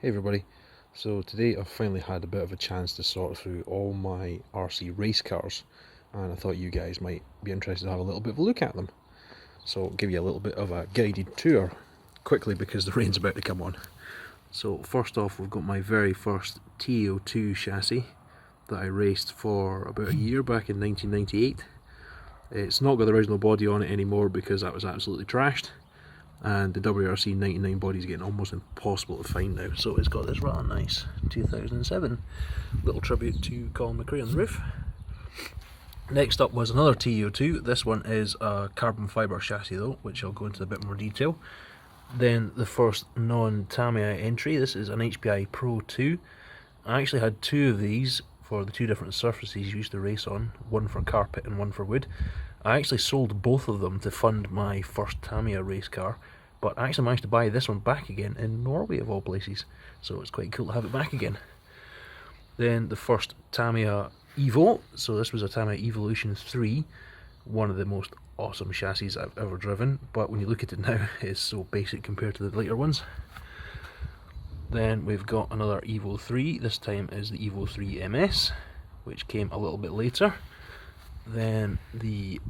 Hey everybody, so today I've finally had a bit of a chance to sort through all my RC race cars, and I thought you guys might be interested to have a little bit of a look at them. So I'll give you a little bit of a guided tour quickly because the rain's about to come on. So first off, we've got my very first TA-02 chassis that I raced for about a year back in 1998. It's not got the original body on it anymore because that was absolutely trashed, and the WRC 99 body is getting almost impossible to find now, so it's got this rather nice 2007 little tribute to Colin McRae on the roof. Next up was another TA-02. This one is a carbon fibre chassis though, which I'll go into a bit more detail. Then the first non-Tamiya entry, this is an HPI Pro 2. I actually had two of these for the two different surfaces you used to race on, one for carpet and one for wood. I actually sold both of them to fund my first Tamiya race car, but I actually managed to buy this one back again in Norway of all places, so it's quite cool to have it back again. Then the first Tamiya EVO, so this was a Tamiya Evolution 3, one of the most awesome chassis I've ever driven, but when you look at it now, it's so basic compared to the later ones. Then we've got another EVO 3, this time is the EVO 3 MS, which came a little bit later. Then the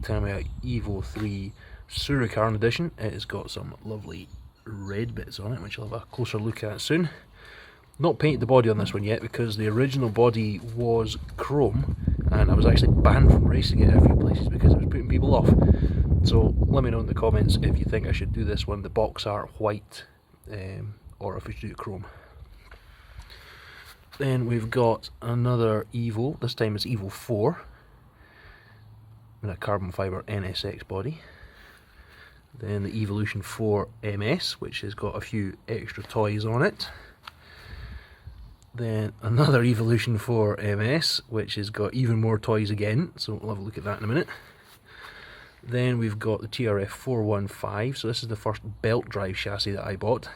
Tamiya EVO 3 Surikarn edition. It's got some lovely red bits on it, which I'll have a closer look at soon. Not painted the body on this one yet because the original body was chrome and I was actually banned from racing it a few places because it was putting people off. So let me know in the comments if you think I should do this one, the box art white, or if we should do it chrome. Then we've got another EVO, this time it's EVO 4. In a carbon fibre NSX body. Then the Evolution 4 MS, which has got a few extra toys on it. Then another Evolution 4 MS, which has got even more toys again, so we'll have a look at that in a minute. Then we've got the TRF-416, so this is the first belt drive chassis that I bought.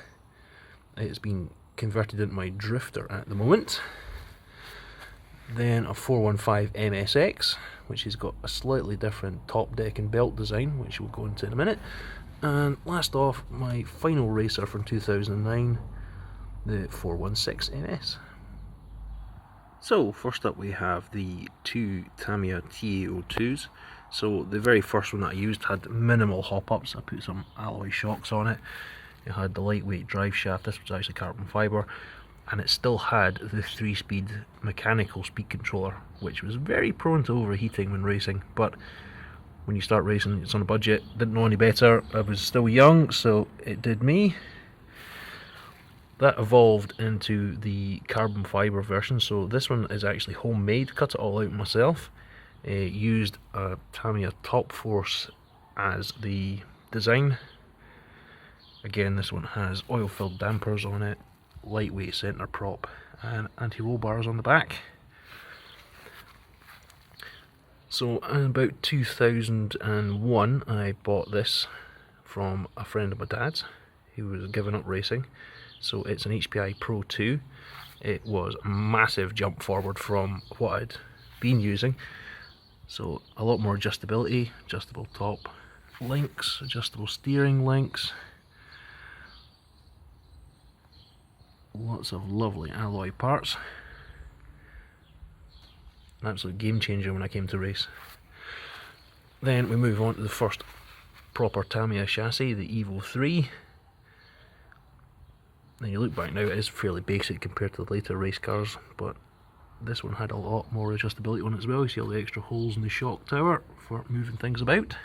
It's been converted into my drifter at the moment. Then a 415 MSX, which has got a slightly different top deck and belt design, which we'll go into in a minute. And last off, my final racer from 2009, the 416 MS. So first up we have the two Tamiya TA02s. So the very first one that I used had minimal hop-ups. I put some alloy shocks on it. It had the lightweight drive shaft, this was actually carbon fibre, and it still had the 3-speed mechanical speed controller, which was very prone to overheating when racing, but when you start racing it's on a budget. Didn't know any better, I was still young, so it did me. That evolved into the carbon fibre version, so this one is actually homemade, cut it all out myself. Used a Tamiya Top Force as the design. Again, this one has oil-filled dampers on it, lightweight centre prop and anti-roll bars on the back. So in about 2001 I bought this from a friend of my dad's who was giving up racing. So it's an HPI Pro 2. It was a massive jump forward from what I'd been using. So a lot more adjustability, adjustable top links, adjustable steering links. Lots of lovely alloy parts. An absolute game changer when I came to race. Then we move on to the first proper Tamiya chassis, the EVO 3. Then you look back now, it is fairly basic compared to the later race cars, but this one had a lot more adjustability on it as well. You see all the extra holes in the shock tower for moving things about.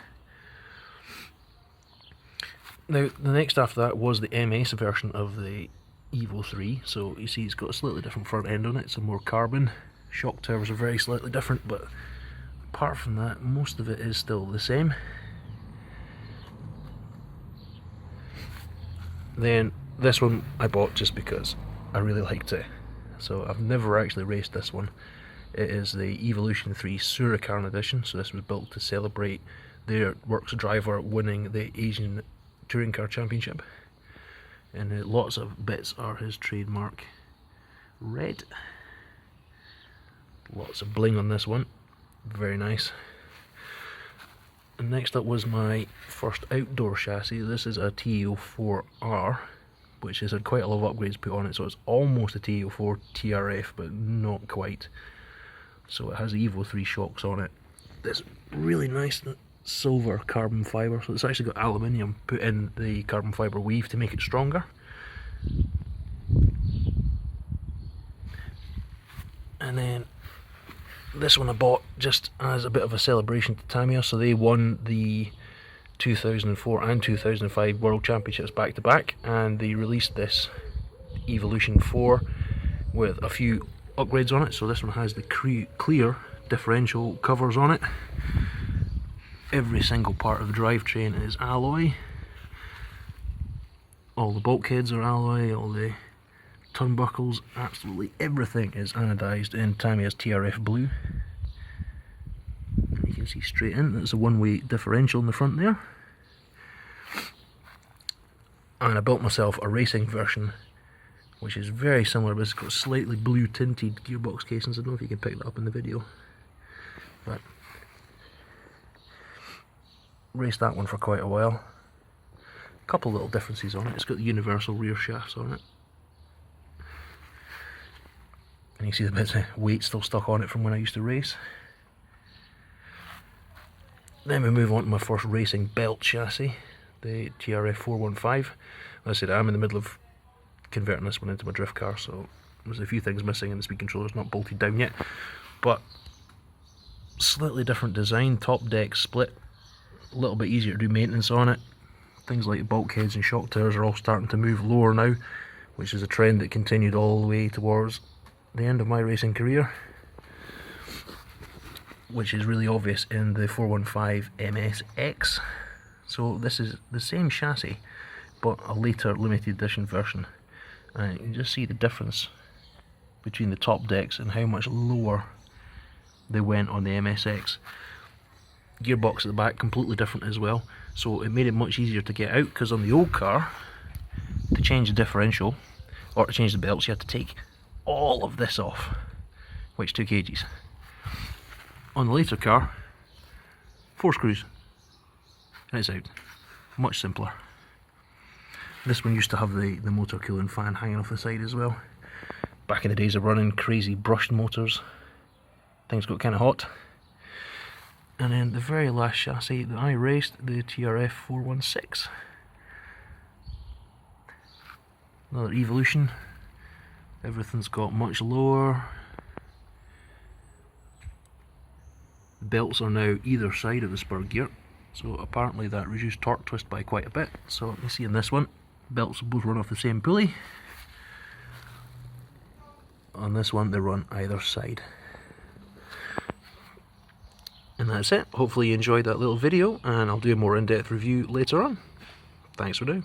Now the next after that was the MS version of the EVO 3, so you see it's got a slightly different front end on it, it's a more carbon. Shock towers are very slightly different, but apart from that most of it is still the same. Then this one I bought just because I really liked it, so I've never actually raced this one. It is the Evolution 3 Surikarn edition, so this was built to celebrate their works driver winning the Asian Touring Car Championship. And lots of bits are his trademark red. Lots of bling on this one, very nice. And next up was my first outdoor chassis. This is a TA04-R which has had quite a lot of upgrades put on it, so it's almost a TA04-TRF, but not quite. So it has EVO 3 shocks on it. This really nice silver carbon fibre, so it's actually got aluminium put in the carbon fibre weave to make it stronger. And then this one I bought just as a bit of a celebration to Tamiya. So they won the 2004 and 2005 World Championships back to back, and they released this Evolution 4 with a few upgrades on it. So this one has the clear differential covers on it. Every single part of the drivetrain is alloy. All the bulkheads are alloy, all the turnbuckles, absolutely everything is anodized in Tamiya's TRF blue. And you can see straight in, there's a one-way differential in the front there. And I built myself a racing version, which is very similar, but it's got slightly blue tinted gearbox casings. I don't know if you can pick that up in the video, but raced that one for quite a while. A couple little differences on it. It's got the universal rear shafts on it. And you see the bits of weight still stuck on it from when I used to race. Then we move on to my first racing belt chassis, the TRF-416. As I said, I'm in the middle of converting this one into my drift car, so there's a few things missing and the speed controller's not bolted down yet. But slightly different design, top deck split, a little bit easier to do maintenance on it. Things like bulkheads and shock towers are all starting to move lower now, which is a trend that continued all the way towards the end of my racing career, which is really obvious in the 415 MS-X. So this is the same chassis but a later limited edition version, and you can just see the difference between the top decks and how much lower they went on the MS-X. Gearbox at the back completely different as well, so it made it much easier to get out, because on the old car, to change the differential or to change the belts, you had to take all of this off, which took ages. On the later car, 4 screws and it's out. Much simpler. This one used to have the motor cooling fan hanging off the side as well. Back in the days of running crazy brushed motors, things got kind of hot. And then the very last chassis that I raced, the TRF-416. Another evolution. Everything's got much lower. The belts are now either side of the spur gear, so apparently that reduced torque twist by quite a bit. So you see in this one, belts both run off the same pulley. On this one they run either side. And that's it. Hopefully you enjoyed that little video, and I'll do a more in-depth review later on. Thanks for now.